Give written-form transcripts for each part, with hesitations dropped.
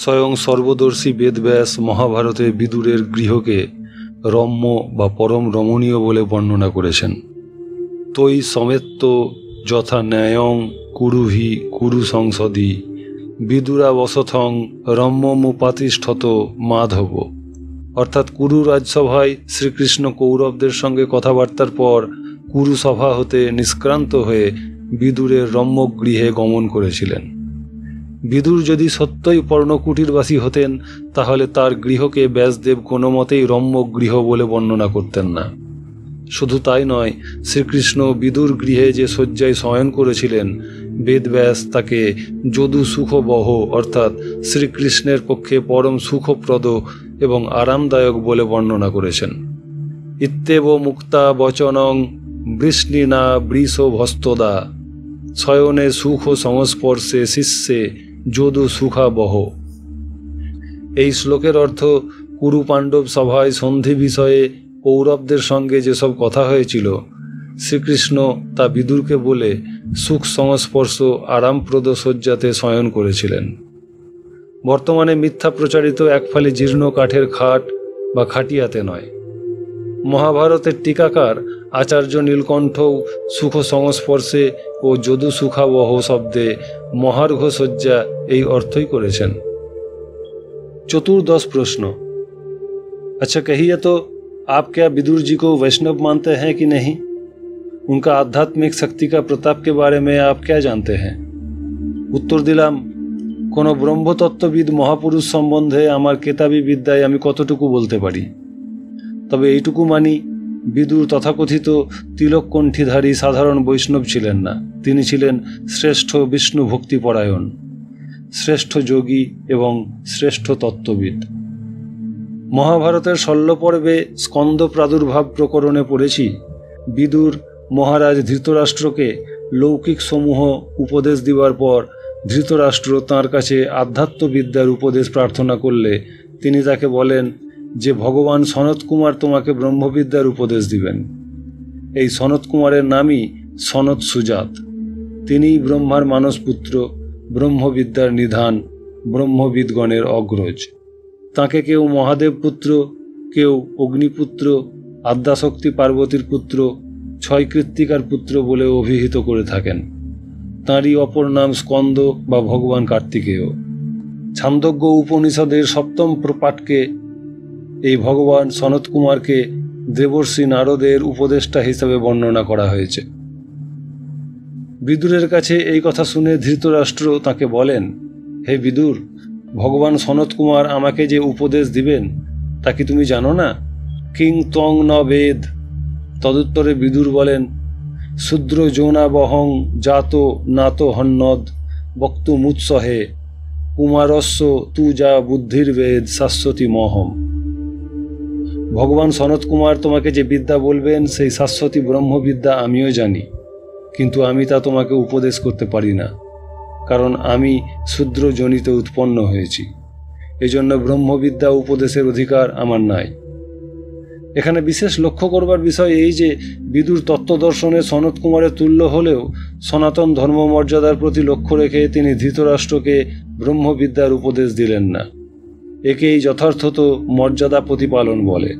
স্বয়ং সর্বদর্শী বেদব্যাস মহাভারতে বিদুরের গৃহকে রম্য বা পরম রমণীয় বলে বর্ণনা করেছেন। তৈ সমেত্ত যথা ন্যায়ং কুরুহি কুরু সংসদি বিদুরাবসথং রম্যমুপাতিষ্ঠত মাধব। অর্থাৎ কুরু রাজসভায় শ্রীকৃষ্ণ কৌরবদের সঙ্গে কথাবার্তার পর কুরু সভা হতে নিষ্ক্রান্ত হয়ে বিদুরের রম্যগৃহে গমন করেছিলেন। বিদুর যদি সত্যই পর্ণকুটিরবাসী হতেন তাহলে তার গৃহকে ব্যাসদেব কোনো মতেই রম্যগৃহ বলে বর্ণনা করতেন না। শুধু তাই নয়, শ্রীকৃষ্ণ বিদুর গৃহে যে শয্যায় শয়ন করেছিলেন বেদব্যাস তাকে যদু সুখবহ অর্থাৎ শ্রীকৃষ্ণের পক্ষে পরম সুখপ্রদ এবং আরামদায়ক বলে বর্ণনা করেছেন। ইত্যেব মুক্তা বচনং বৃষ্ণিনা বৃষ ভস্তদা শয়নে সুখ সংস্পর্শে শিষ্যে যদু সুখাবহ। এই শ্লোকের অর্থ কুরু পাণ্ডব সভায় সন্ধি বিষয়ে কৌরবদের সঙ্গে যেসব কথা হয়েছিল শ্রীকৃষ্ণ তা বিদুরকে বলে সুখ সংস্পর্শ আরামপ্রদ শয্যাতে শয়ন করেছিলেন। বর্তমানে মিথ্যা প্রচারিত একফালি জীর্ণ কাঠের খাট বা খাটিয়াতে নয়। মহাভারতের টিকাকার আচার্য নীলকণ্ঠও সুখ সংস্পর্শে ও যদু সুখাবহ শব্দে মহার্ঘ শয্যা এই অর্থই করেছেন। चतुर्दश प्रश्न। अच्छा कहिए तो आप क्या विदुर जी को वैष्णव मानते हैं कि नहीं? उनका आध्यात्मिक शक्ति का प्रताप के बारे में आप क्या जानते हैं? उत्तर दिलाम, कोनो ब्रह्मतत्त्वविद महापुरुष सम्बन्धे आमार केताबी विद्याय आमी कतटुकु बोलते पारी। तबे एइटुकु मानी विदुर तथाकथित तिलककण्ठीधारी साधारण वैष्णव छिलेन ना, तिनि छिलेन श्रेष्ठ विष्णु भक्तिपरायण, श्रेष्ठ योगी एवं श्रेष्ठ तत्त्वविद। महाभारतेर शल्य पर्वे स्कंद प्रादुर्भाव प्रकरणे पड़ेछि विदुर महाराज धृतराष्ट्रके लौकिक समूह उपदेश दिवार पर धृतराष्ट्र तार काछे आध्यात्मविद्यार उपदेश प्रार्थना करले तिनि ताके बोलेन जे भगवान सनत कुमार तोमाके ब्रह्मविद्यार उपदेश दिबेन। एई सनत कुमारेर नामई सनत सुजात। तिनिई ब्रह्मार मानसपुत्र, ब्रह्मविद्यार निधान, ब्रह्मविदगणेर अग्रज। ताके केउ महादेव पुत्र, केउ अग्निपुत्र, आद्याशक्ति पार्वतीर पुत्र, छय कृत्तिकार पुत्र बोले अभिहित करे थाकेन। ताँरই अपर नाम स्कंद बा भगवान कार्तिकेय। छान्दोग्य उपनिषदेर सप्तम पाठके এই ভগবান সনত কুমারকে দেবর্ষি নারদের উপদেষ্টা হিসেবে বর্ণনা করা হয়েছে। বিদুরের কাছে এই কথা শুনে ধৃতরাষ্ট্র তাকে বলেন, হে বিদুর, ভগবান সনত কুমার আমাকে যে উপদেশ দিবেন তা কি তুমি জানো না? কিং তং ন বেদ। তদুত্তরে বিদুর বলেন, শূদ্র যৌনাবহং জাত নাত হন্নদ বক্তুমুৎসহে কুমারস্য তু যা বুদ্ধির বেদ শাশ্বতী মহম। ভগবান সনত কুমার তোমাকে যে বিদ্যা বলবেন সেই শাশ্বতী ব্রহ্মবিদ্যা আমিও জানি, কিন্তু আমি তা তোমাকে উপদেশ করতে পারি না, কারণ আমি শূদ্র জনিতে উৎপন্ন হয়েছি। এজন্য ব্রহ্মবিদ্যা উপদেশের অধিকার আমার নাই। এখানে বিশেষ লক্ষ্য করবার বিষয় এই যে বিদুর তত্ত্বদর্শনে সনত কুমারের তুল্য হলেও সনাতন ধর্মমর্যাদার প্রতি লক্ষ্য রেখে তিনি ধৃতরাষ্ট্রকে ব্রহ্মবিদ্যার উপদেশ দিলেন না। একেই যথার্থত মর্যাদা প্রতিপালন বলে।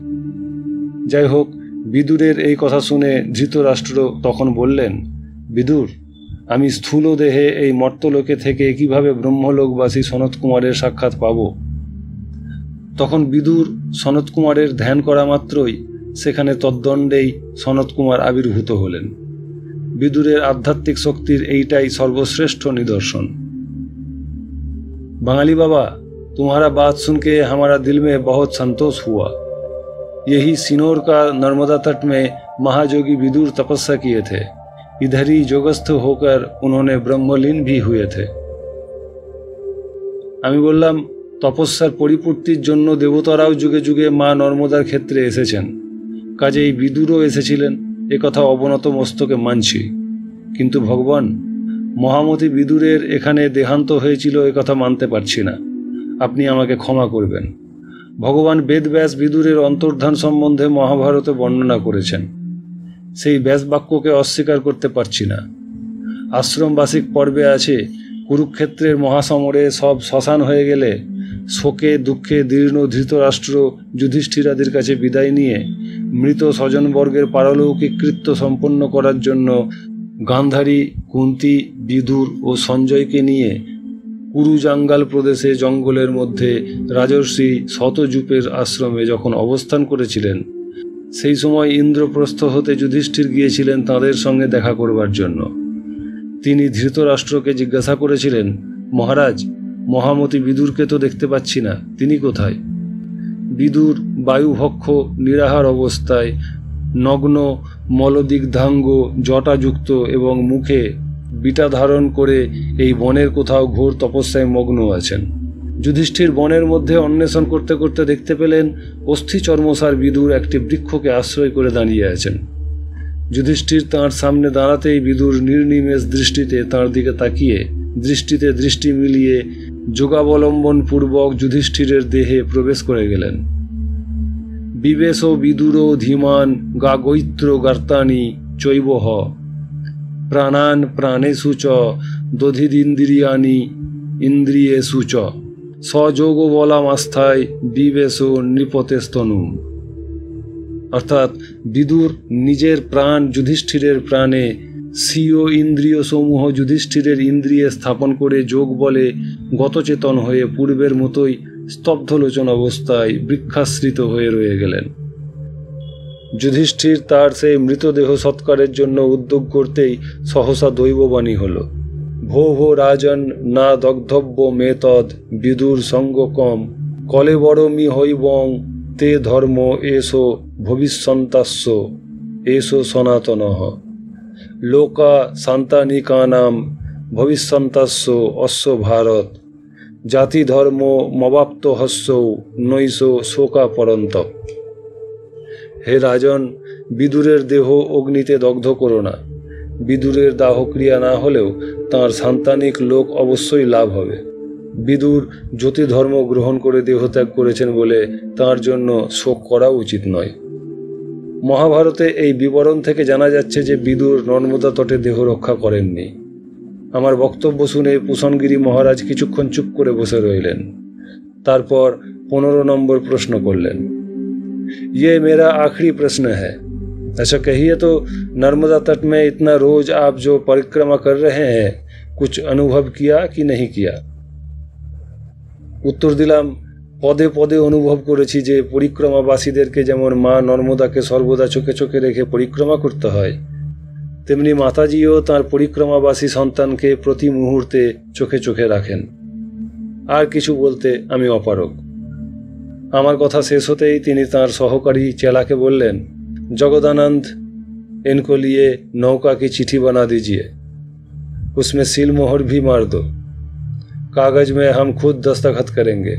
যাই হোক, বিদুরের এই কথা শুনে ধৃতরাষ্ট্র তখন বললেন, বিদুর, আমি স্থূল দেহে এই মর্তলোকে থেকে কিভাবে ব্রহ্মলোকবাসী সনত কুমারের সাক্ষাৎ পাব? তখন বিদুর সনত কুমারের ধ্যান করা মাত্রই সেখানে তদ্দণ্ডেই সনত কুমার আবির্ভূত হলেন। বিদুরের আধ্যাত্মিক শক্তির এইটাই সর্বশ্রেষ্ঠ নিদর্শন। बांगाली बाबा, तुम्हारा बात सुन के हमारा दिल में बहुत संतोष हुआ। यही सिनोर का नर्मदा तट में महायोगी विदुर तपस्या किए थे। इधर ही योगस्थ होकर उन्होंने ब्रह्मलीन भी हुए थे। আমি বললাম, তপস্যার পরিপূর্তির জন্য দেবতারাও যুগে যুগে মা নর্মদার ক্ষেত্রে এসেছেন, কাজেই বিদুরও এসেছিলেন, একথা অবনত মস্তকে মানছি। কিন্তু ভগবান, মহামতি বিদুরের এখানে দেহান্ত হয়েছিল একথা মানতে পারছি না, আপনি আমাকে ক্ষমা করবেন। ভগবান বেদব্যাস বিদুরের অন্তর্ধান সম্বন্ধে মহাভারতে বর্ণনা করেছেন। সেই ব্যাসবাক্যকে অস্বীকার করতে পারছি না। আশ্রমবাসিক পর্বে আছে, কুরুক্ষেত্রের মহাসমরে সব শ্মশান হয়ে গেলে শোকে দুঃখে দীর্ণ ধৃতরাষ্ট্র যুধিষ্ঠিরাদির কাছে বিদায় নিয়ে মৃত স্বজনবর্গের পারলৌকিক কৃত্য সম্পন্ন করার জন্য গান্ধারী, কুন্তী, বিদুর ও সঞ্জয়কে নিয়ে কুরুজাঙ্গাল প্রদেশে জঙ্গলের মধ্যে রাজর্ষি শতযূপের আশ্রমে যখন অবস্থান করেছিলেন, সেই সময় ইন্দ্রপ্রস্থ হতে যুধিষ্ঠির গিয়েছিলেন তাঁদের সঙ্গে দেখা করবার জন্য। তিনি ধৃতরাষ্ট্রকে জিজ্ঞাসা করেছিলেন, মহারাজ, মহামতি বিদুরকে তো দেখতে পাচ্ছি না, তিনি কোথায়? বিদুর বায়ুভক্ষ নিরাহার অবস্থায়, নগ্ন, মলদিগ্ধাঙ্গ, জটাযুক্ত এবং মুখে বিটা ধারণ করে এই বনের কোথাও ঘোর তপস্যায় মগ্ন আছেন। যুধিষ্ঠির বনের মধ্যে অন্বেষণ করতে করতে দেখতে পেলেন অস্থি চর্মসার বিদুর একটি বৃক্ষকে আশ্রয় করে দাঁড়িয়ে আছেন। যুধিষ্ঠির তাঁর সামনে দাঁড়াতেই বিদুর নির্নিমেষ দৃষ্টিতে তাঁর দিকে তাকিয়ে দৃষ্টিতে দৃষ্টি মিলিয়ে যোগাবলম্বন পূর্বক যুধিষ্ঠিরের দেহে প্রবেশ করে গেলেন। বিবেশ বিদুর ধীমান গাগৈত্র গার্তানি চৈবহ প্রাণান প্রাণেষু চ দধিদিন্দ্রিয়ানি ইন্দ্রিয়েষু চ সযোগ বলামাস্থায় বিবেশ নৃপতেস্তনুম। অর্থাৎ বিদুর নিজের প্রাণ যুধিষ্ঠিরের প্রাণে, স্বীয় ইন্দ্রিয় সমূহ যুধিষ্ঠিরের ইন্দ্রিয়ে স্থাপন করে যোগ বলে গতচেতন হয়ে পূর্বের মতোই স্তব্ধলোচন অবস্থায় বৃক্ষাশ্রিত হয়ে রয়ে গেলেন। যুধিষ্ঠির তার সেই মৃতদেহ সৎকারের জন্য উদ্যোগ করতেই সহসা দৈববাণী হল, ভো ভো রাজন না দগ্ধব্য মেতদ বিদুর সঙ্গকম কলেবরমি হইবং তে ধর্ম এসো ভবিষ্যন্তাস্য এসো সনাতনঃ লোকা শান্তানিকানাম ভবিষ্যন্তাস্য অশ্ব ভারত জাতি ধর্ম মবাপ্ত হস্যৌ নৈষ শোকা পরন্ত। হে রাজন, বিদুরের দেহ অগ্নিতে দগ্ধ করো না। বিদুরের দাহক্রিয়া না হলেও তাঁর সান্তানিক লোক অবশ্যই লাভ হবে। বিদুর জ্যোতি ধর্ম গ্রহণ করে দেহত্যাগ করেছেন বলে তাঁর জন্য শোক করা উচিত নয়। মহাভারতে এই বিবরণ থেকে জানা যাচ্ছে যে বিদুর নর্মদা তটে দেহ রক্ষা করেননি। আমার বক্তব্য শুনে পুষণগিরি মহারাজ কিছুক্ষণ চুপ করে বসে রইলেন। তারপর 15 নম্বর প্রশ্ন করলেন, ये मेरा आखिरी प्रश्न है। अच्छा कहिए तो नर्मदा तट में इतना रोज आप जो परिक्रमा कर रहे हैं, कुछ अनुभव किया कि नहीं किया? उत्तर दिलाम, पदे पदे अनुभव करेছি যে পরিক্রমাবাসীদেরকে যেমন মা নর্মদাকে সর্বদা চোখে চোখে রেখে পরিক্রমা করতে হয়, তেমনি মাতাজিও তাঁর পরিক্রমাবাসী সন্তানকে প্রতি মুহূর্তে চোখে চোখে রাখেন। আর কিছু বলতে আমি অপারগ। আমার কথা শেষ হতেই তিনি তাঁর সহকারী চেলাকে বললেন, जगदानंद, इनको लिए नौका की चिट्ठी बना दीजिए, उसमें सील मोहर भी मार दो, कागज में हम खुद दस्तखत करेंगे।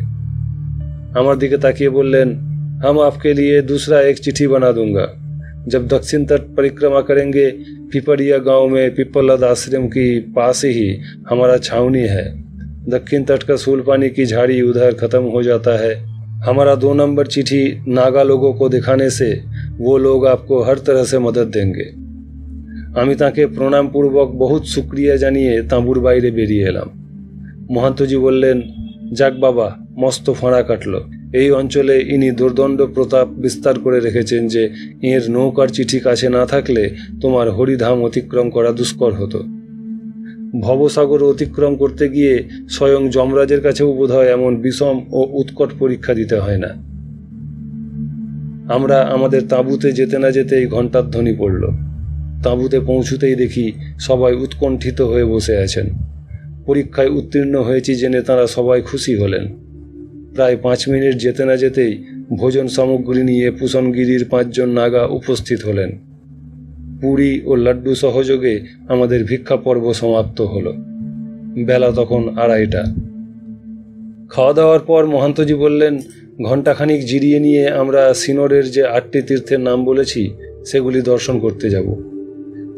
আমার দিকে ताकिए बोलें, हम आपके लिए दूसरा एक चिट्ठी बना दूंगा। जब दक्षिण तट परिक्रमा करेंगे, पिपरिया गांव में पिपलद आश्रम की पास ही हमारा छावनी है। दक्षिण तट का सूलपानी की झाड़ी उधर खत्म हो जाता है। हमारा 2 नंबर चिट्ठी नागा लोगों को दिखाने से वो लोग आपको हर तरह से मदद देंगे। আমি তাকে প্রণামপূর্বক বহুত শুক্রিয়া জানিয়ে তাঁবুর বাইরে বেরিয়ে এলাম। মহান্তজি বললেন, যাক বাবা, মস্ত ফাঁড়া কাটল। এই অঞ্চলে ইনি দুর্দণ্ড প্রতাপ বিস্তার করে রেখেছেন যে এর নৌকার চিঠি কাছে না থাকলে তোমার হরিধাম অতিক্রম করা দুষ্কর হতো। ভবসাগর অতিক্রম করতে গিয়ে স্বয়ং যমরাজের কাছেও বোধহয় এমন বিষম ও উৎকট পরীক্ষা দিতে হয় না। আমরা আমাদের তাঁবুতে যেতে না যেতেই ঘণ্টার ধ্বনি পড়ল। তাঁবুতে পৌঁছতেই দেখি সবাই উৎকণ্ঠিত হয়ে বসে আছেন। পরীক্ষায় উত্তীর্ণ হয়েছি জেনে তাঁরা সবাই খুশি হলেন। প্রায় 5 মিনিট যেতে না যেতেই ভোজন সামগ্রী নিয়ে পুষণগিরির 5 জন নাগা উপস্থিত হলেন। পুরি ও লাড্ডু সহযোগে আমাদের ভিক্ষা পর্ব সমাপ্ত হলো। বেলা তখন 2:30। খাওয়া দাওয়ার পর মহান্তজি বললেন, ঘণ্টাখানিক জিরিয়ে নিয়ে আমরা সিনোরের যে 8টি তীর্থের নাম বলেছি সেগুলি দর্শন করতে যাব।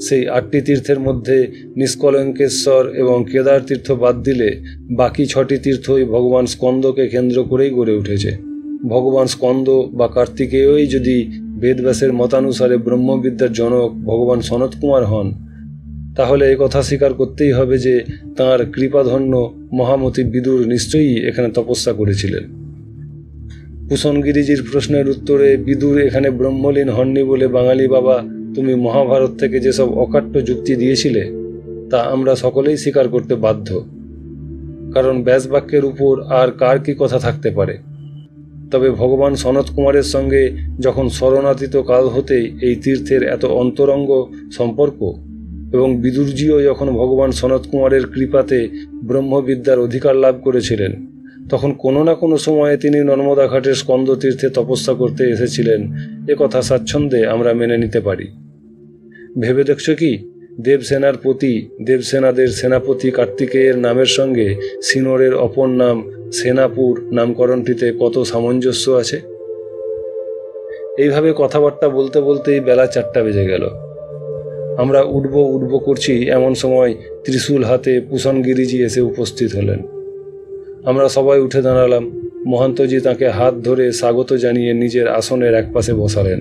সেই 8টি তীর্থের মধ্যে নিষ্কলঙ্কেশ্বর এবং কেদার তীর্থ বাদ দিলে বাকি 6টি তীর্থই ভগবান স্কন্দকে কেন্দ্র করেই গড়ে উঠেছে। ভগবান স্কন্দ বা কার্তিকেয়ই যদি বেদব্যাসের মতানুসারে ব্রহ্মবিদ্যার জনক ভগবান সনত কুমার হন, তাহলে এই কথা স্বীকার করতেই হবে যে তাঁর কৃপাধন্য মহামতি বিদুর নিশ্চয়ই এখানে তপস্যা করেছিলেন। কুশনগিরিজির প্রশ্নের উত্তরে বিদুর এখানে ব্রহ্মলীন হননি বলে বাঙালি বাবা তুমি মহাভারত থেকে যেসব অকাট্য যুক্তি দিয়েছিলে তা আমরা সকলেই স্বীকার করতে বাধ্য, কারণ ব্যাসবাক্যের উপর আর কার কি কথা থাকতে পারে। তবে ভগবান সনত কুমারের সঙ্গে যখন শরণাতীত কাল হতেই এই তীর্থের এত অন্তরঙ্গ সম্পর্ক, এবং বিদুরজিও যখন ভগবান সনত কুমারের কৃপাতে ব্রহ্মবিদ্যার অধিকার লাভ করেছিলেন, তখন কোনো না কোনো সময়ে তিনি নর্মদা ঘাটের স্কন্দ তীর্থে তপস্যা করতে এসেছিলেন, এ কথা স্বাচ্ছন্দ্যে আমরা মেনে নিতে পারি। ভেবে দেখছ কি, দেবসেনার প্রতি দেবসেনাদের সেনাপতি কার্তিকেয়ের নামের সঙ্গে সিনোরের অপর নাম সেনাপুর নামকরণটিতে কত সামঞ্জস্য আছে। এইভাবে কথাবার্তা বলতে বলতেই বেলা 4টা বেজে গেল। আমরা উঠব করছি এমন সময় ত্রিশূল হাতে কুশনগিরিজি এসে উপস্থিত হলেন। আমরা সবাই উঠে দাঁড়ালাম। মহান্তজি তাঁকে হাত ধরে স্বাগত জানিয়ে নিজের আসনের একপাশে বসালেন।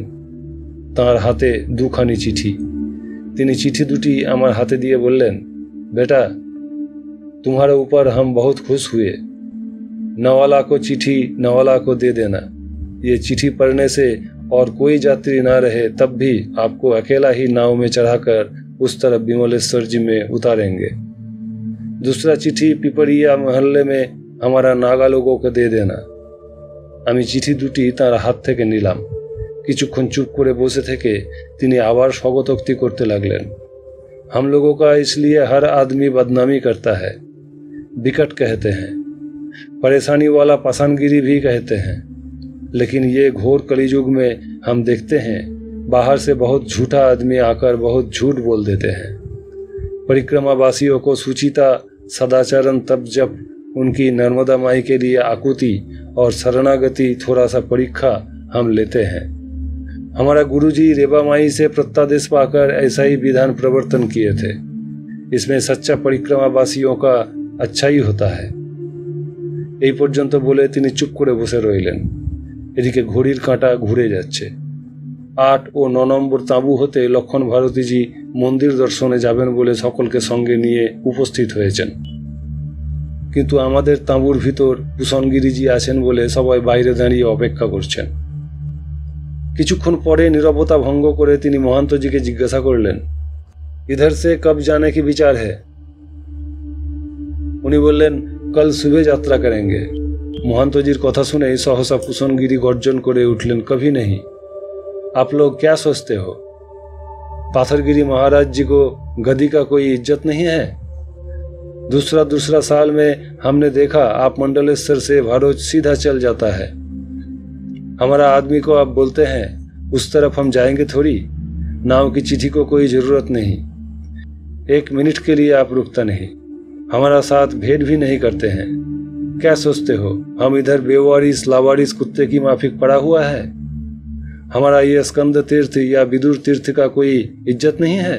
তাঁর হাতে দুখানি চিঠি। তিনি চিঠি দুটি আমার হাতে দিয়ে বললেন, बेटा तुम्हारे ऊपर हम बहुत खुश हुए। नवाला को चिट्ठी नवाला को दे देना। ये चिट्ठी पढ़ने से और कोई यात्री ना रहे तब भी आपको अकेला ही नाव में चढ़ाकर उस तरफ विमलेश्वर जी में उतारेंगे। दूसरा चिट्ठी पिपरिया मोहल्ले में हमारा नागा लोगों को दे देना। আমি চিঠি দুটি তার হাত থেকে নিলাম। কিছুক্ষণ চুপ করে বসে থেকে তিনি আবার স্বগতোক্তি করতে লাগলেন। हम लोगों का इसलिए हर आदमी बदनामी करता है, बिकट कहते हैं, परेशानी वाला पाषाणगिरी भी कहते हैं, लेकिन ये घोर कलियुग में हम देखते हैं बाहर से बहुत झूठा आदमी आकर बहुत झूठ बोल देते हैं। परिक्रमावासियों को सुचिता सदाचरण तब जब उनकी नर्मदा माई के लिए आकुति और शरणागति थोड़ा सा परीक्षा हम लेते हैं। हमारा गुरुजी रेवा माई से प्रत्यादेश पाकर ऐसा ही विधान प्रवर्तन किए थे। इसमें सच्चा परिक्रमावासियों का अच्छा ही होता है। এই পর্যন্ত বলে তিনি চুপ করে বসে রইলেন। এদিকে ঘড়ির কাঁটা ঘুরে যাচ্ছে। 8 ও 9 নম্বর তাঁবু হতে লক্ষণ ভারতীজি মন্দির দর্শনে যাবেন বলে সকলকে সঙ্গে নিয়ে উপস্থিত হয়েছেন, কিন্তু আমাদের তাঁবুর ভিতর কুশনগিরিজি আছেন বলে সবাই বাইরে দাঁড়িয়ে অপেক্ষা করছেন। কিছুক্ষণ পরে নীরবতা ভঙ্গ করে তিনি মহান্তজিকে জিজ্ঞাসা করলেন, इधर से कब जाने की विचार है? উনি বললেন, कल सुबह यात्रा करेंगे। মহান্তজির কথা শুনেই সহসা কুশনগিরি গর্জন করে উঠলেন, कभी नहीं। आप लोग क्या सोचते हो? पाथरगिरी महाराज जी को गद्दी का कोई इज्जत नहीं है? दूसरा साल में हमने देखा आप मंडलेश्वर से भारोच सीधा चल जाता है। हमारा आदमी को आप बोलते हैं उस तरफ हम जाएंगे थोड़ी। नाव की चिट्ठी को कोई ज़रूरत नहीं। 1 मिनट के लिए आप रुकता नहीं, हमारा साथ भेंट भी नहीं करते हैं। क्या सोचते हो हम इधर बेवारिस लावारिस कुत्ते की माफिक पड़ा हुआ है? हमारा ये स्कंद तीर्थ या विदुर तीर्थ का कोई इज्जत नहीं है?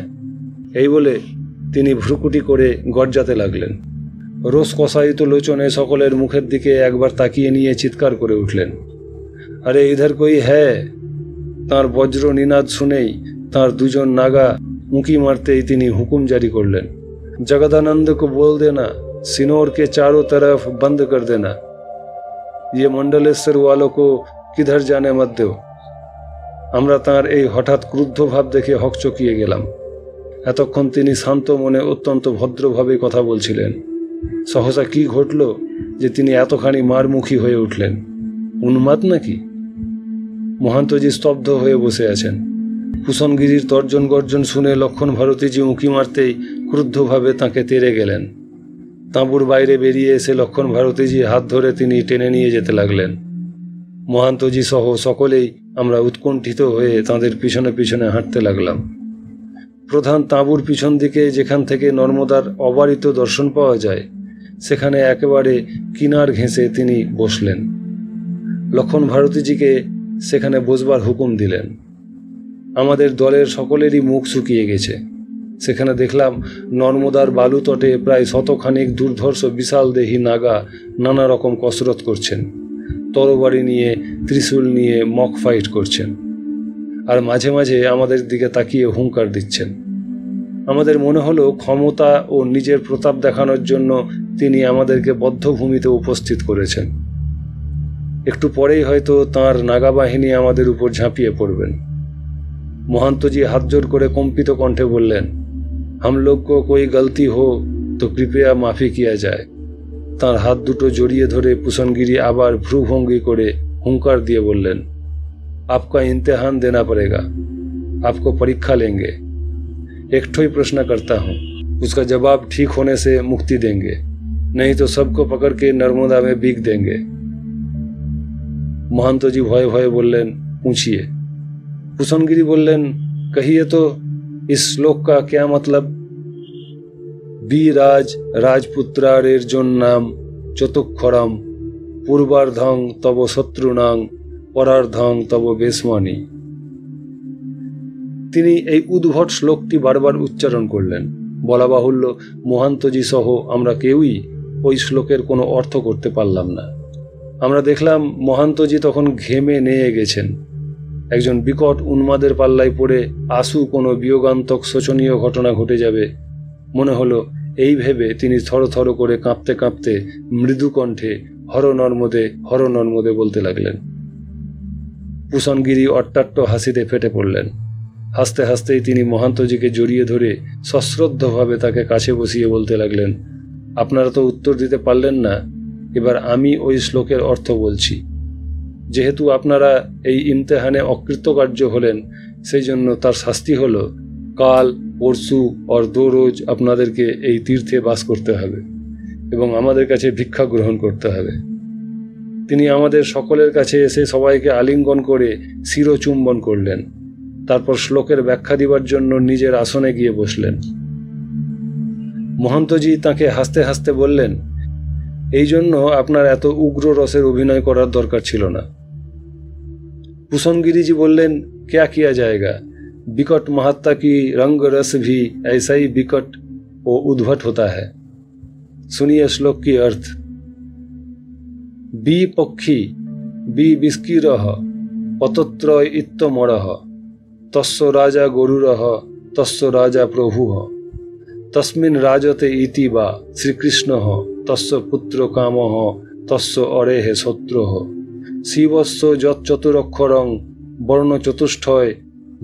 এই বলে তিনি ভ্রুকুটি করে গর্জাতে লাগলেন। রোষ কষায়িত লোচনে সকলের মুখের দিকে একবার তাকিয়ে নিয়ে চিৎকার করে উঠলেন, আরে ইধার কই হ্যায়। তাঁর বজ্র নিনাদ শুনেই তাঁর দুজন নাগা উঁকি মারতেই তিনি হুকুম জারি করলেন, जगदानंद को बोल देना सिनोर के चारों तरफ बंद कर देना। ये मंडलेश्वर वालों को किधर जाने मत दो। আমরা তাঁর এই হঠাৎ ক্রুদ্ধ ভাব দেখে হকচকিয়ে গেলাম। এতক্ষণ তিনি শান্ত মনে অত্যন্ত ভদ্রভাবে কথা বলছিলেন। সহসা কি ঘটল যে তিনি এতখানি মারমুখী হয়ে উঠলেন? উন্মাদ নাকি? মহান্তজি স্তব্ধ হয়ে বসে আছেন। কুশনগিরির তর্জন গর্জন শুনে লক্ষণ ভারতীজি উঁকি মারতেই ক্রুদ্ধভাবে তাঁকে তেড়ে গেলেন। তাঁবুর বাইরে বেরিয়ে এসে লক্ষণ ভারতীজি হাত ধরে তিনি টেনে নিয়ে যেতে লাগলেন। মহান্তজি সহ সকলেই আমরা উৎকণ্ঠিত হয়ে তাঁদের পিছনে পিছনে হাঁটতে লাগলাম। প্রধান তাঁবুর পিছন দিকে যেখান থেকে নর্মদার অবারিত দর্শন পাওয়া যায় সেখানে একেবারে কিনার ঘেঁষে তিনি বসলেন। লক্ষণ ভারতীজিকে সেখানে বসবার হুকুম দিলেন। আমাদের দলের সকলেরই মুখ শুকিয়ে গেছে। সেখানে দেখলাম নর্মদার বালুতটে প্রায় 100খানিক দুর্ধর্ষ বিশাল দেহী নাগা নানা রকম কসরত করছেন, তরবারি নিয়ে ত্রিশূল নিয়ে মক ফাইট করছেন। আর মাঝে মাঝে আমাদের দিকে তাকিয়ে হুঙ্কার দিচ্ছেন। আমাদের মনে হলো ক্ষমতা ও নিজের প্রতাপ দেখানোর জন্য তিনি আমাদেরকে বদ্ধভূমিতে উপস্থিত করেছেন। একটু পরেই হয়তো তাঁর নাগা বাহিনী আমাদের উপর ঝাঁপিয়ে পড়বেন। মহান্তজি হাত জোড় করে কম্পিত কণ্ঠে বললেন, हम लोग को कोई गलती हो तो कृपया माफी किया जाए। তাঁর হাত দুটো জড়িয়ে ধরে পুষণগিরি আবার ভ্রুভঙ্গি করে হুঙ্কার দিয়ে বললেন, आपका इम्तिहान देना पड़ेगा, आपको परीक्षा लेंगे। एक ठो ही प्रश्न करता हूँ, उसका जवाब ठीक होने से मुक्ति देंगे, नहीं तो सबको पकड़ के नर्मदा में बीग देंगे। महंतजी भय भय बोलें, पूछिए। पुषणगिरी बोलें, कहिए तो इस श्लोक का क्या मतलब? বিরাজ রাজপুত্রারের জন্নাম চতুক্ষরম পূর্বার্ধং তব শত্রুনাং পরার্ধং তব বেশমণি। তিনি এই উদ্ভট শ্লোকটি বারবার উচ্চারণ করলেন। বলা বাহুল্য, মহান্তজি সহ আমরা কেউই ওই শ্লোকের কোনো অর্থ করতে পারলাম না। আমরা দেখলাম মহান্তজি তখন ঘেমে নেয়ে গেছেন। একজন বিকট উন্মাদের পাল্লায় পড়ে আশু কোনো বিয়োগান্তক শোচনীয় ঘটনা ঘটে যাবে মনে হলো, এই ভেবে তিনি থরথর করে কাঁপতে কাঁপতে মৃদু কণ্ঠে হর নর্মদে বলতে লাগলেন। পুষণগিরি অট্টাট্ট হাসিতে ফেটে পড়লেন। হাসতে হাসতেই তিনি মহান্তজিকে জড়িয়ে ধরে সশ্রদ্ধভাবে তাকে কাছে বসিয়ে বলতে লাগলেন, আপনারা তো উত্তর দিতে পারলেন না, এবার আমি ওই শ্লোকের অর্থ বলছি। যেহেতু আপনারা এই ইমতেহানে অকৃতকার্য হলেন, সেই জন্য তার শাস্তি হলো কাল পরশু আর 2 রোজ আপনাদেরকে এই তীর্থে বাস করতে হবে এবং আমাদের কাছে ভিক্ষা গ্রহণ করতে হবে। তিনি আমাদের সকলের কাছে এসে সবাইকে আলিঙ্গন করে শিরচুম্বন করলেন। তারপর শ্লোকের ব্যাখ্যা দিবার জন্য নিজের আসনে গিয়ে বসলেন। মহন্তজি তাকে হাসতে হাসতে বললেন, এই জন্য আপনার এত উগ্র রসের অভিনয় করার দরকার ছিল না। পুষণগিরিজি বললেন, क्या किया जाएगा, विकट महात्मा की रंग रस भी ऐसा ही विकट व उद्भट होता है। सुनिए श्लोक की अर्थ। बी पक्षी बी विस्कीरः पतत्रय इत्तमरः तस्य राजा गरुरः तस्य राजा प्रभुः तस्मिन् राजते इति वा श्रीकृष्णः तस्य पुत्र कामः तस्य अरेः शत्रुः शिवस्य यच्चतुरक्षरं वर्णचतुष्टय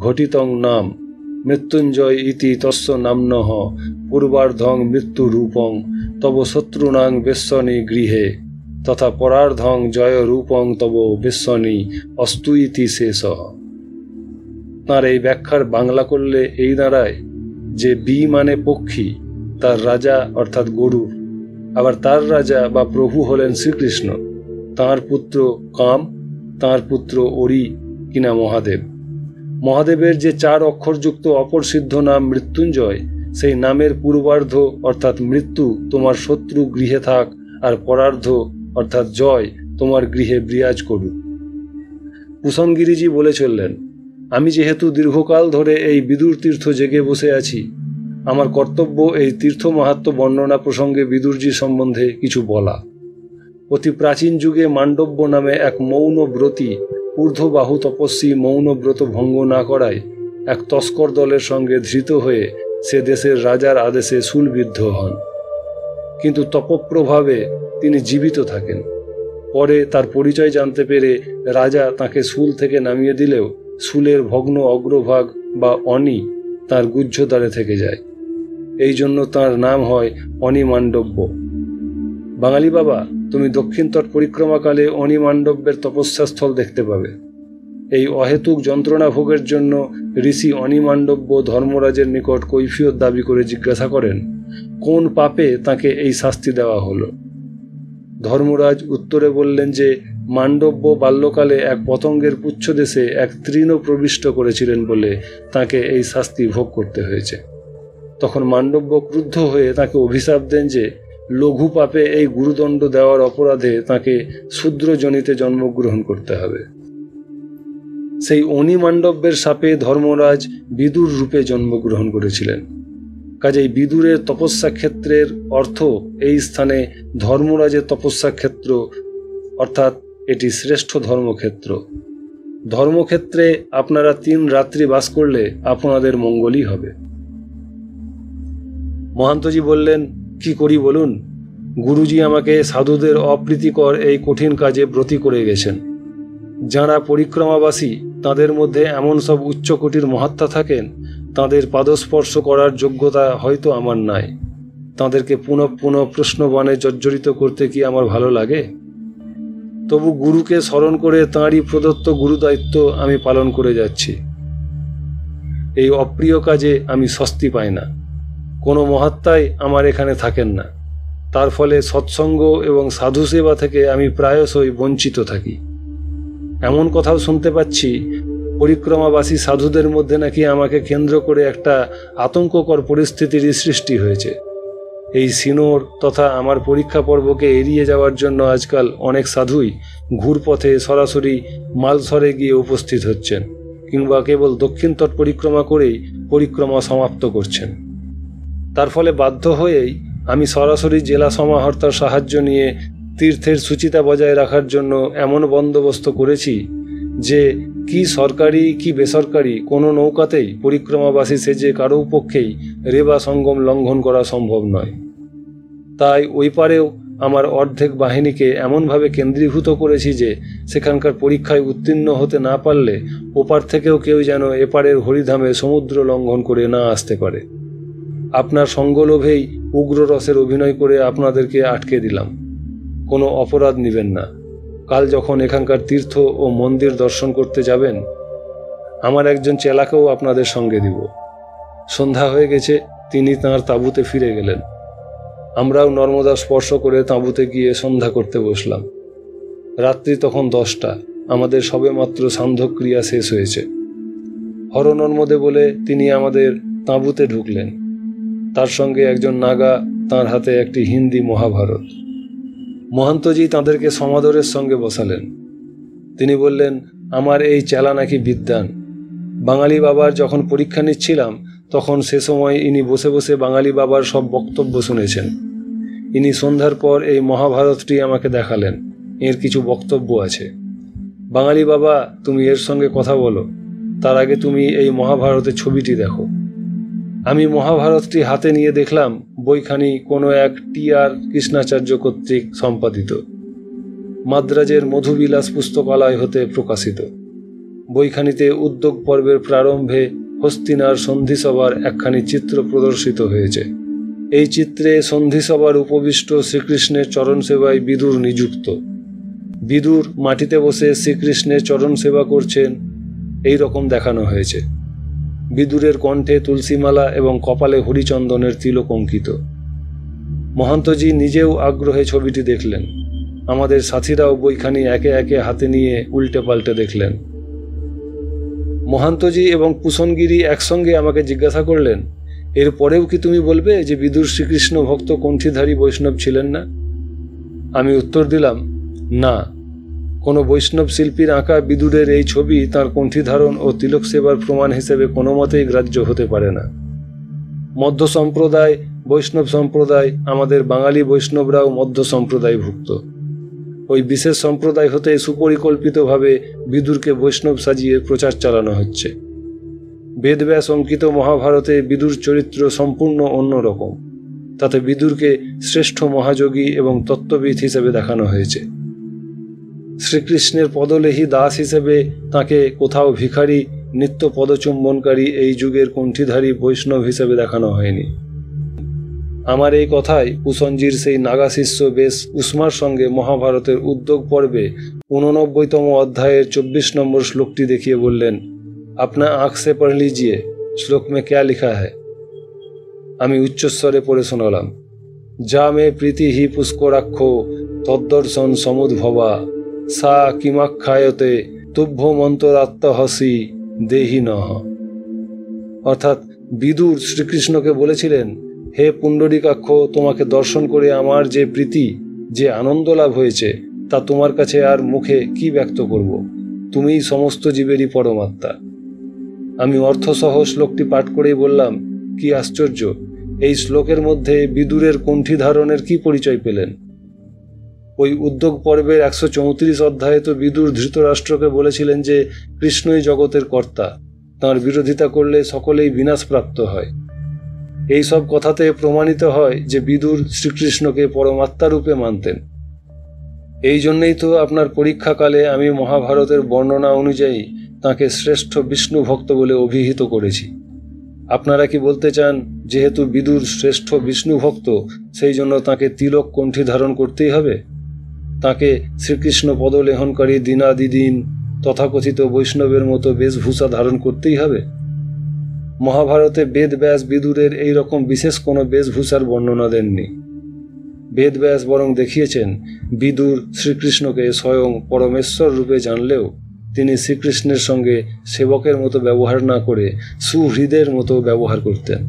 घटितं नाम मृत्युंजय इति तस्य नाम्नः पूर्वार्धं मृत्युरूपं तव शत्रुणां वेश्यनि गृहे तथा परार्धं जयरूपं तव वेश्यनि अस्तु इति शेषः। তাঁর এই ব্যাখ্যার বাংলা করলে এই দাঁড়ায় যে বি মানে পক্ষী, তার রাজা অর্থাৎ গরুর, আবার তার রাজা বা প্রভু হলেন শ্রীকৃষ্ণ, তাঁর পুত্র কাম, তাঁর পুত্র অরি কিনা মহাদেব। মহাদেবের যে 4 অক্ষরযুক্ত অপর সিদ্ধ নাম মৃত্যুঞ্জয়, সেই নামের পূর্বার্ধ অর্থাৎ মৃত্যু তোমার শত্রু গৃহে থাক, আর পরার্ধ অর্থাৎ জয় তোমার গৃহে বিরাজ করুক। পুষণগিরিজি বলে চললেন, আমি যেহেতু দীর্ঘকাল ধরে এই বিদুর তীর্থ জেগে বসে আছি, আমার কর্তব্য এই তীর্থ মাহাত্ম্য বর্ণনা প্রসঙ্গে বিদুরজি সম্বন্ধে কিছু বলা। অতি প্রাচীন যুগে মান্ডব্য নামে এক মৌন ব্রতী ঊর্ধ্ববাহু তপস্বী মৌন ব্রত ভঙ্গ না করায় এক তস্কর দলের সঙ্গে ধৃত হয়ে সে দেশের রাজার আদেশে শূলবিদ্ধ হন। কিন্তু তপপ্রভাবে তিনি জীবিত থাকেন। পরে তার পরিচয় জানতে পেরে রাজা তাকে শূল থেকে নামিয়ে দিলেও শূলের ভগ্ন অগ্রভাগ বা অনি তাঁর গুহ্যদ্বারে থেকে যায়। এই জন্য তাঁর নাম হয় অনিমান্ডব্য। বাঙালি বাবা, তুমি দক্ষিণ তট পরিক্রমাকালে অনিমান্ডব্যের তপস্যাস্থল দেখতে পাবে। এই অহেতুক যন্ত্রণা ভোগের জন্য ঋষি অনিমান্ডব্য ধর্মরাজের নিকট কৈফিয়ত দাবি করে জিজ্ঞাসা করেন, কোন পাপে তাকে এই শাস্তি দেওয়া হলো? ধর্মরাজ উত্তরে বললেন যে মান্ডব্য বাল্যকালে এক পতঙ্গের পুচ্ছদেশে এক তৃণ প্রবিষ্ট করেছিলেন বলে তাকে এই শাস্তি ভোগ করতে হয়েছে। তখন মান্ডব্য ক্রুদ্ধ হয়ে তাকে অভিশাপ দেন যে লঘু পাপে এই গুরুদণ্ড দেওয়ার অপরাধে তাকে শূদ্রজনিতে জন্মগ্রহণ করতে হবে। সেই অনিমান্ডব্যের শাপে ধর্মরাজ বিদুর রূপে জন্মগ্রহণ করেছিলেন। কাজেই বিদুরের তপস্যা ক্ষেত্রের অর্থ এই স্থানে ধর্মরাজের তপস্যা ক্ষেত্র, অর্থাৎ এটি শ্রেষ্ঠ ধর্মক্ষেত্র। ধর্মক্ষেত্রে আপনারা 3 রাত্রি বাস করলে আপনাদের মঙ্গলই হবে। মহান্তজি বললেন, কি করি বলুন? গুরুজি আমাকে সাধুদের অপ্রীতিকর এই কঠিন কাজে ব্রতী করে গেছেন। যাঁরা পরিক্রমাবাসী তাদের মধ্যে এমন সব উচ্চকোটির মহাত্মা থাকেন, তাঁদের পাদস্পর্শ করার যোগ্যতা হয়তো আমার নাই। তাঁদেরকে পুনঃ পুনঃ প্রশ্নবাণে জর্জরিত করতে কি আমার ভালো লাগে? তবু গুরুকে স্মরণ করে তাঁরই প্রদত্ত গুরুদায়িত্ব আমি পালন করে যাচ্ছি। এই অপ্রিয় কাজে আমি স্বস্তি পাই না। কোনো মহাত্মাই আমার এখানে থাকেন না। তার ফলে সৎসঙ্গ এবং সাধু সেবা থেকে আমি প্রায়শই বঞ্চিত থাকি। এমন কথাও শুনতে পাচ্ছি, পরিক্রমাবাসী সাধুদের মধ্যে নাকি আমাকে কেন্দ্র করে একটা আতঙ্ককর পরিস্থিতির সৃষ্টি হয়েছে। এই সিনোর তথা আমার পরীক্ষা পর্বকে এড়িয়ে যাওয়ার জন্য আজকাল অনেক সাধুই ঘুরপথে সরাসরি মালসরে গিয়ে উপস্থিত হচ্ছেন, কিংবা কেবল দক্ষিণ তট পরিক্রমা করেই পরিক্রমা সমাপ্ত করছেন। তার ফলে বাধ্য হয়েই আমি সরাসরি জেলা সমাহর্তার সাহায্য নিয়ে তীর্থের সূচিতা বজায় রাখার জন্য এমন বন্দোবস্ত করেছি যে কি সরকারি কি বেসরকারি কোনো নৌকাতেই পরিক্রমাবাসী সেজে কারো পক্ষেই রেবা সঙ্গম লঙ্ঘন করা সম্ভব নয়। তাই ওই পারেও আমার অর্ধেক বাহিনীকে এমনভাবে কেন্দ্রীভূত করেছি যে সেখানকার পরীক্ষায় উত্তীর্ণ হতে না পারলে ওপার থেকেও কেউ যেন এপারের হরিধামে সমুদ্র লঙ্ঘন করে না আসতে পারে। আপনার সঙ্গলোভেই উগ্র রসের অভিনয় করে আপনাদেরকে আটকে দিলাম। কোনো অপরাধ নেবেন না। কাল যখন এখানকার তীর্থ ও মন্দির দর্শন করতে যাবেন, আমার একজন চেলাকেও আপনাদের সঙ্গে দিব। সন্ধ্যা হয়ে গেছে, তিনি তাঁর তাঁবুতে ফিরে গেলেন। আমরাও নর্মদা স্পর্শ করে তাঁবুতে গিয়ে সন্ধ্যা করতে বসলাম। রাত্রি তখন 10টা। আমাদের সবেমাত্র সান্ধ্যক্রিয়া শেষ হয়েছে। হর নর্মদে বলে তিনি আমাদের তাঁবুতে ঢুকলেন। তার সঙ্গে একজন নাগা, তাঁর হাতে একটি হিন্দি মহাভারত। মহান্তজি তাঁদেরকে সমাদরের সঙ্গে বসালেন। তিনি বললেন, আমার এই চেলা নাকি বিদ্বান। বাঙালি বাবার যখন পরীক্ষা নিচ্ছিলাম তখন সে সময় ইনি বসে বসে বাঙালি বাবার সব বক্তব্য শুনেছেন। ইনি সন্ধ্যার পর এই মহাভারতটি আমাকে দেখালেন। এর কিছু বক্তব্য আছে। বাঙালি বাবা, তুমি এর সঙ্গে কথা বলো, তার আগে তুমি এই মহাভারতের ছবিটি দেখো। আমি মহাভারতটি হাতে নিয়ে দেখলাম বইখানি কোনো এক টি.আর. কৃষ্ণাচার্য কর্তৃক সম্পাদিত, মাদ্রাজের মধুবিলাস পুস্তকালয় হতে প্রকাশিত। বইখানিতে উদ্যোগ পর্বের প্রারম্ভে হস্তিনার সন্ধিসভার একখানি চিত্র প্রদর্শিত হয়েছে। এই চিত্রে সন্ধিসভার উপবিষ্ট শ্রীকৃষ্ণের চরণ সেবায় বিদুর নিযুক্ত। বিদুর মাটিতে বসে শ্রীকৃষ্ণের চরণ সেবা করছেন, এই রকম দেখানো হয়েছে। বিদুরের কণ্ঠে তুলসীমালা এবং কপালে হরিচন্দনের তিলক অঙ্কিত। মহান্তজি নিজেও আগ্রহে ছবিটি দেখলেন। আমাদের সাথীরাও বইখানি একে একে হাতে নিয়ে উল্টে পাল্টে দেখলেন। মহান্তজি এবং পুষণগিরি একসঙ্গে আমাকে জিজ্ঞাসা করলেন, এর পরেও কি তুমি বলবে যে বিদুর শ্রীকৃষ্ণ ভক্ত কণ্ঠীধারী বৈষ্ণব ছিলেন না? আমি উত্তর দিলাম, না, কোনো বৈষ্ণব শিল্পীর আঁকা বিদুরের এই ছবি তাঁর কণ্ঠীধারণ ও তিলক সেবার প্রমাণ হিসেবে কোনো মতেই গ্রাহ্য হতে পারে না। মধ্য সম্প্রদায়, বৈষ্ণব সম্প্রদায়, আমাদের বাঙালি বৈষ্ণবরাও মধ্য সম্প্রদায়ভুক্ত। ওই বিশেষ সম্প্রদায় হতে সুপরিকল্পিতভাবে বিদুরকে বৈষ্ণব সাজিয়ে প্রচার চালানো হচ্ছে। বেদব্যাস অঙ্কিত মহাভারতে বিদুর চরিত্র সম্পূর্ণ অন্যরকম। তাতে বিদুরকে শ্রেষ্ঠ মহাযোগী এবং তত্ত্ববিদ হিসেবে দেখানো হয়েছে। শ্রীকৃষ্ণের পদলেহী দাস হিসেবে তাকে কোথাও ভিখারি, নিত্য পদচুম্বনকারী এই যুগের কণ্ঠীধারী বৈষ্ণব হিসেবে দেখানো হয়নি। আমার এই কথায় পুষণজির সেই নাগা শিষ্য বেশ উষ্মার সঙ্গে মহাভারতের উদ্যোগ পর্বে 89তম অধ্যায়ের 24 নম্বর শ্লোকটি দেখিয়ে বললেন, আপনা আঁখ সে পড় লিজিয়ে, শ্লোক মে ক্যা লিখা হ্যায়। আমি উচ্চস্বরে পড়ে শোনালাম, যা মে প্রীতি হি পুষ্করাক্ষ তদ্দর্শন সমুদ্ভবা সা কিমাখ্যায়তে তুভ্য মন্তরাত্মহসি দেহি নহ। অর্থাৎ বিদুর শ্রীকৃষ্ণকে বলেছিলেন, হে পুণ্ডরীকাক্ষ, তোমাকে দর্শন করে আমার যে প্রীতি, যে আনন্দ লাভ হয়েছে তা তোমার কাছে আর মুখে কি ব্যক্ত করব। তুমিই সমস্ত জীবেরই পরমাত্মা। আমি অর্থসহ শ্লোকটি পাঠ করেই বললাম, কি আশ্চর্য, এই শ্লোকের মধ্যে বিদুরের কণ্ঠী ধারণের কি পরিচয় পেলেন? ওই উদ্যোগ পর্বের 134 অধ্যায়ে তো বিদুর ধৃতরাষ্ট্রকে বলেছিলেন যে কৃষ্ণই জগতের কর্তা, তাঁর বিরোধিতা করলে সকলেই বিনাশপ্রাপ্ত হয়। এই সব কথাতে প্রমাণিত হয় যে বিদুর শ্রীকৃষ্ণকে পরমাত্মা রূপে মানতেন। এই জন্যেই তো আপনার পরীক্ষাকালে আমি মহাভারতের বর্ণনা অনুযায়ী তাঁকে শ্রেষ্ঠ বিষ্ণু ভক্ত বলে অভিহিত করেছি। আপনারা কি বলতে চান যেহেতু বিদুর শ্রেষ্ঠ বিষ্ণু ভক্ত সেই জন্য তাঁকে তিলক কণ্ঠী ধারণ করতেই হবে? তাঁকে শ্রীকৃষ্ণ পদলেহনকারী দিনাদিদিন তথাকথিত বৈষ্ণবের মতো বেশভূষা ধারণ করতেই হবে? মহাভারতে বেদব্যাস বিদুরের এই রকম বিশেষ কোনো বেশভূষার বর্ণনা দেননি। বেদব্যাস বরং দেখিয়েছেন বিদুর শ্রীকৃষ্ণকে স্বয়ং পরমেশ্বর রূপে জানলেও তিনি শ্রীকৃষ্ণের সঙ্গে সেবকের মতো ব্যবহার না করে সুহৃদের মতো ব্যবহার করতেন।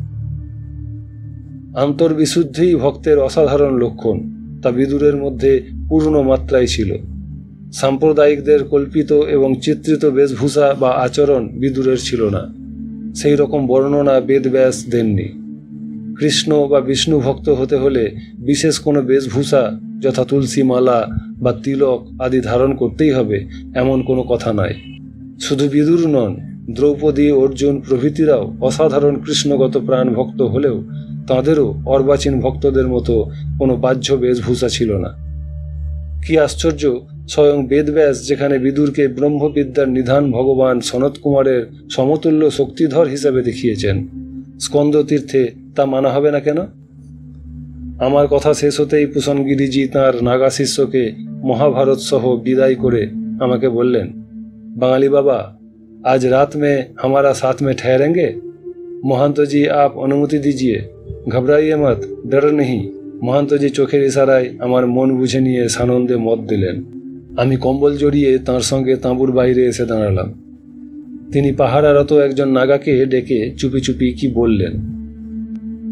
আন্তর্বিশুদ্ধিই ভক্তের অসাধারণ লক্ষণ, তা বিদুরের মধ্যে পূর্ণ মাত্রায় ছিল। সাম্প্রদায়িকদের কল্পিত এবং চিত্রিত বেশভূষা বা আচরণ বিদুরের ছিল না। সেই রকম বর্ণনা বেদব্যাস দেননি। কৃষ্ণ বা বিষ্ণু ভক্ত হতে হলে বিশেষ কোনো বেশভূষা যথা তুলসী মালা বা তিলক আদি ধারণ করতেই হবে এমন কোনো কথা নয়। শুধু বিদুর নন, দ্রৌপদী, অর্জুন প্রভৃতিরাও অসাধারণ কৃষ্ণগত প্রাণ ভক্ত হলেও তাঁদেরও অর্বাচীন ভক্তদের মতো কোনো বাহ্য বেশভূষা ছিল না। কি আশ্চর্য, স্বয়ং বেদব্যাস যেখানে বিদুরকে ব্রহ্মবিদ্যার নিধান ভগবান সনত কুমারের সমতুল্য শক্তিধর হিসাবে দেখিয়েছেন, স্কন্দ তীর্থে তা মানা হবে না কেন? আমার কথা শেষ হতেই পুষণগিরিজি তাঁর নাগা শিষ্যকে মহাভারত সহ বিদায় করে আমাকে বললেন, বাঙালি বাবা, আজ রাত में हमारा साथ में ठहरेंगे? महंतो जी आप अनुमति दीजिए, घबराइए मत, डर नहीं। महंतो जी চোখের ইশারায় আমার মন বুঝে নিয়ে সানন্দে মত দিলেন। আমি কম্বল জড়িয়ে তাঁর সঙ্গে তাঁবুর বাইরে এসে দাঁড়ালাম। তিনি পাহারারত একজন নাগাকে ডেকে চুপি চুপি কি বললেন।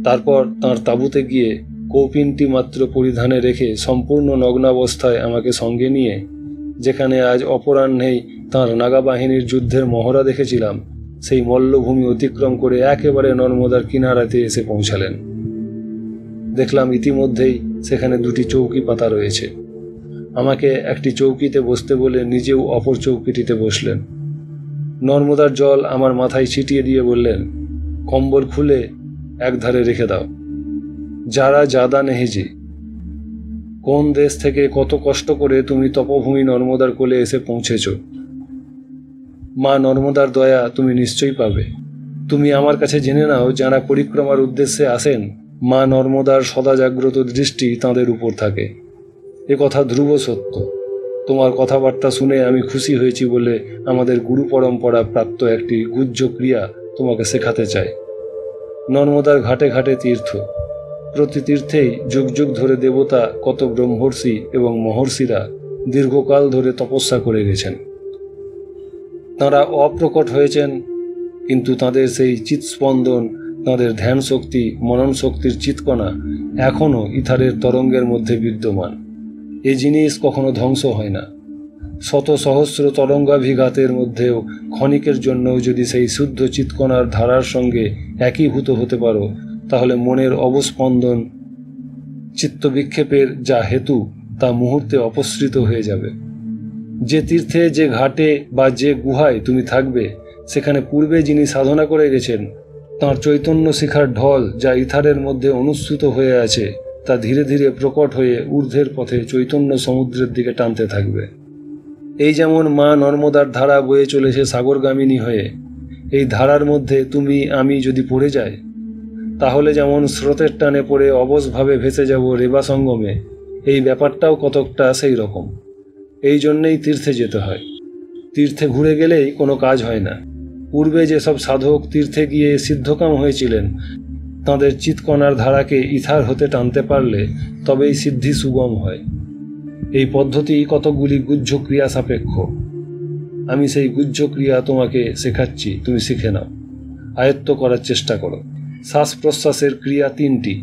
তারপর তাঁর তাঁবুতে গিয়ে কৌপিনটি মাত্র পরিধানে রেখে সম্পূর্ণ নগ্নাবস্থায় আমাকে সঙ্গে নিয়ে যেখানে আজ অপরাহ্নেই তাঁর নাগা বাহিনীর যুদ্ধের মহড়া দেখেছিলাম সেই মল্লভূমি অতিক্রম করে একেবারে নর্মদার কিনারাতে এসে পৌঁছালেন। দেখলাম ইতিমধ্যেই সেখানে দুটি চৌকি পাতা রয়েছে। আমাকে একটি চৌকিতে বসতে বলে নিজেও অপর চৌকিটিতে বসলেন। নর্মদার জল আমার মাথায় ছিটিয়ে দিয়ে বললেন, কম্বল খুলে একধারে রেখে দাও। যারা জাদা নেহেজি, কোন দেশ থেকে কত কষ্ট করে তুমি তপভূমি নর্মদার কোলে এসে পৌঁছেছ। মা নর্মদার দয়া তুমি নিশ্চয়ই পাবে। তুমি আমার কাছে জেনে নাও, যারা পরিক্রমার উদ্দেশ্যে আসেন মা নর্মদার সদা জাগ্রত দৃষ্টি তাঁদের উপর থাকে। এ কথা ধ্রুব সত্য। তোমার কথাবার্তা শুনে আমি খুশি হয়েছি বলে আমাদের গুরু পরম্পরা প্রাপ্ত একটি গুহ্য ক্রিয়া তোমাকে শেখাতে চাই। নর্মদার ঘাটে ঘাটে তীর্থ, প্রতি তীর্থেই যুগ যুগ ধরে দেবতা, কত ব্রহ্মর্ষি এবং মহর্ষিরা দীর্ঘকাল ধরে তপস্যা করে গেছেন। তাঁরা অপ্রকট হয়েছেন, কিন্তু তাঁদের সেই চিৎস্পন্দন, তাঁদের ধ্যান শক্তি, মনন শক্তির চিৎকণা এখনও ইথারের তরঙ্গের মধ্যে বিদ্যমান। এই জিনিস কখনো ধ্বংস হয় না। শত সহস্র তরঙ্গাভিঘাতের মধ্যেও ক্ষণিকের জন্যও যদি সেই শুদ্ধ চিৎকণার ধারার সঙ্গে একীভূত হতে পারো, তাহলে মনের অবস্পন্দন, চিত্তবিক্ষেপের যা হেতু তা মুহূর্তে অপসৃত হয়ে যাবে। যে তীর্থে, যে ঘাটে বা যে গুহায় তুমি থাকবে, সেখানে পূর্বে যিনি সাধনা করে গেছেন তাঁর চৈতন্য শিখার ঢল যা ইথারের মধ্যে অনুস্যূত হয়ে আছে, তা ধীরে ধীরে প্রকট হয়ে ঊর্ধ্বের পথে চৈতন্য সমুদ্রের দিকে টানতে থাকবে। এই যেমন মা নর্মদার ধারা বয়ে চলেছে সাগরগামিনী হয়ে, এই ধারার মধ্যে তুমি আমি যদি পড়ে যাই, তাহলে যেমন স্রোতের টানে পড়ে অবশভাবে ভেসে যাব রেবা সঙ্গমে, এই ব্যাপারটাও কতকটা সেই রকম। এই জন্যেই তীর্থে যেতে হয়। তীর্থে ঘুরে গেলেই কোনো কাজ হয় না। পূর্বে যেসব সাধক তীর্থে গিয়ে সিদ্ধকাম হয়েছিলেন, তাঁদের চিৎকণার ধারাকে ইথার হতে টানতে পারলে তবেই সিদ্ধি সুগম হয়। এই পদ্ধতি কতকগুলি গুহ্য ক্রিয়া সাপেক্ষ। আমি সেই গুহ্য ক্রিয়া তোমাকে শেখাচ্ছি, তুমি শিখে নাও, আয়ত্ত করার চেষ্টা করো। শ্বাস প্রশ্বাসের ক্রিয়া তিনটি,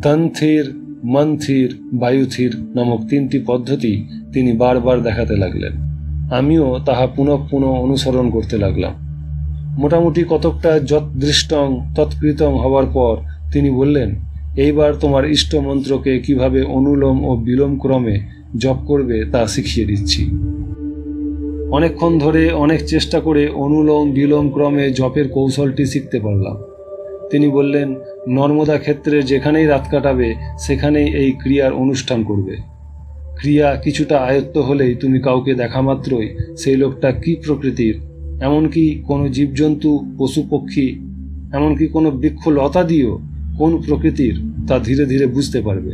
তন্থির, মন্থির, বায়ুথির নামক তিনটি পদ্ধতি তিনি বারবার দেখাতে লাগলেন। আমিও তাহা পুনঃ পুনঃ অনুসরণ করতে লাগলাম। মোটামুটি কতকটা যৎদৃষ্টং তৎকৃতং হওয়ার পর তিনি বললেন, এইবার তোমার ইষ্ট মন্ত্রকে কিভাবে অনুলোম ও বিলোম ক্রমে জপ করবে তা শিখিয়ে দিচ্ছি। অনেকক্ষণ ধরে অনেক চেষ্টা করে অনুলোম বিলোম ক্রমে জপের কৌশলটি শিখতে পারলাম। তিনি বললেন, নর্মদা ক্ষেত্রে যেখানেই রাত কাটাবে সেখানেই এই ক্রিয়ার অনুষ্ঠান করবে। ক্রিয়া কিছুটা আয়ত্ত হলেই তুমি কাউকে দেখা মাত্রই সেই লোকটা কী প্রকৃতির, এমনকি কোনো জীবজন্তু, পশু পক্ষী, এমনকি কোনো বৃক্ষ লতা দিয়েও কোন প্রকৃতির তা ধীরে ধীরে বুঝতে পারবে।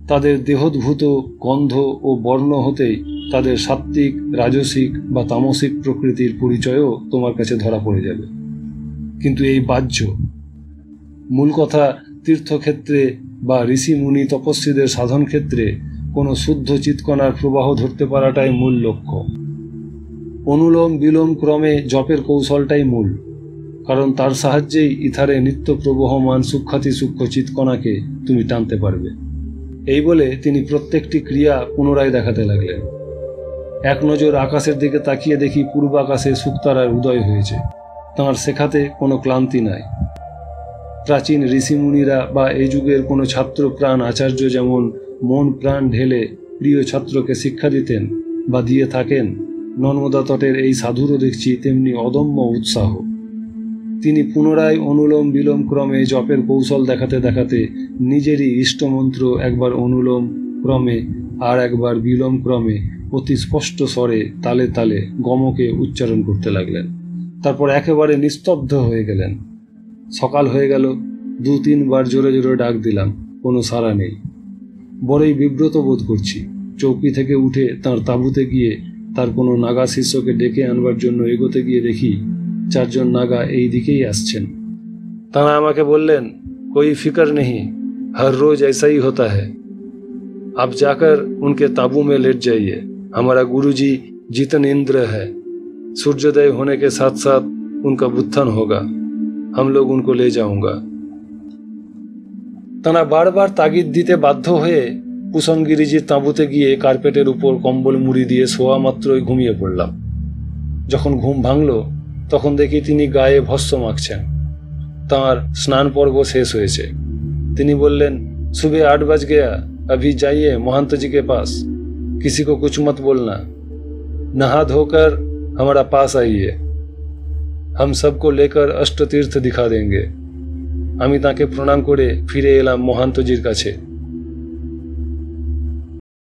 তাদের দেহোদ্ভূত গন্ধ ও বর্ণ হতেই তাদের সাত্ত্বিক, রাজসিক বা তামসিক প্রকৃতির পরিচয়ও তোমার কাছে ধরা পড়ে যাবে। কিন্তু এই বাহ্য, মূল কথা তীর্থক্ষেত্রে বা ঋষি মুনি তপস্বীদের সাধন ক্ষেত্রে কোনো শুদ্ধ চিৎকণার প্রবাহ ধরতে পারাটাই মূল লক্ষ্য। অনুলোম বিলোম ক্রমে জপের কৌশলটাই মূল, কারণ তার সাহায্যেই ইথারে নিত্য প্রবহমান সূক্ষ্মাতি সূক্ষ্ম চিৎকণাকে তুমি টানতে পারবে। এই বলে তিনি প্রত্যেকটি ক্রিয়া পুনরায় দেখাতে লাগলেন। এক নজর আকাশের দিকে তাকিয়ে দেখি পূর্বাকাশে শুকতারার উদয় হয়েছে। তাঁর শেখাতে কোনো ক্লান্তি নাই। প্রাচীন ঋষিমুনিরা বা এই যুগের কোনো ছাত্র প্রাণ আচার্য যেমন মন প্রাণ ঢেলে প্রিয় ছাত্রকে শিক্ষা দিতেন বা দিয়ে থাকেন, নর্মদা তটের এই সাধুরও দেখছি তেমনি অদম্য উৎসাহ। তিনি পুনরায় অনুলোম বিলোম ক্রমে জপের কৌশল দেখাতে দেখাতে নিজেরই ইষ্টমন্ত্র একবার অনুলোম ক্রমে আর একবার বিলোম ক্রমে অতি স্পষ্ট স্বরে তালে তালে গমকে উচ্চারণ করতে লাগলেন। তারপর একেবারে নিস্তব্ধ হয়ে গেলেন। সকাল হয়ে গেল। 2-3 বার জোরে জোরে ডাক দিলাম, কোনো সাড়া নেই। বড়ই বিব্রত বোধ করছি। চৌকি থেকে উঠে তাঁর তাঁবুতে গিয়ে তার কোনো নাগা শিষ্যকে ডেকে আনবার জন্য এগোতে গিয়ে দেখি 4 জন নাগা এই দিকেই আসছেন। তাঁরা আমাকে বললেন, कोई फिक्र नहीं, हर रोज ऐसा ही होता है, आप जाकर उनके ताबू में लेट जाइए, हमारा गुरुजी जितनेंद्र है, सूर्योदय होने के साथ साथ उनका उत्थान होगा, हम लोग उनको ले जाऊंगा। তাঁরা বারবার তাগিদ দিতে বাধ্য হয়ে কুসুমগিরিজির তাঁবুতে গিয়ে কার্পেটের উপর কম্বল মুড়ি দিয়ে শোয়া মাত্রই ঘুমিয়ে পড়লাম। যখন ঘুম ভাঙল তখন দেখি তিনি গায়ে ভস্ম মাখছেন। তাঁর স্নান পর্ব শেষ হয়েছে। তিনি বললেন, सुबह 8 बज गया, अभी जाइए महंत जी के पास, किसी को कुछ मत बोलना, नहा धोकर हमारा पास आइए, हम सबको लेकर अष्ट तीर्थ दिखा देंगे। আমি তাকে প্রণাম করে ফিরে এলাম মহান্তজির কাছে।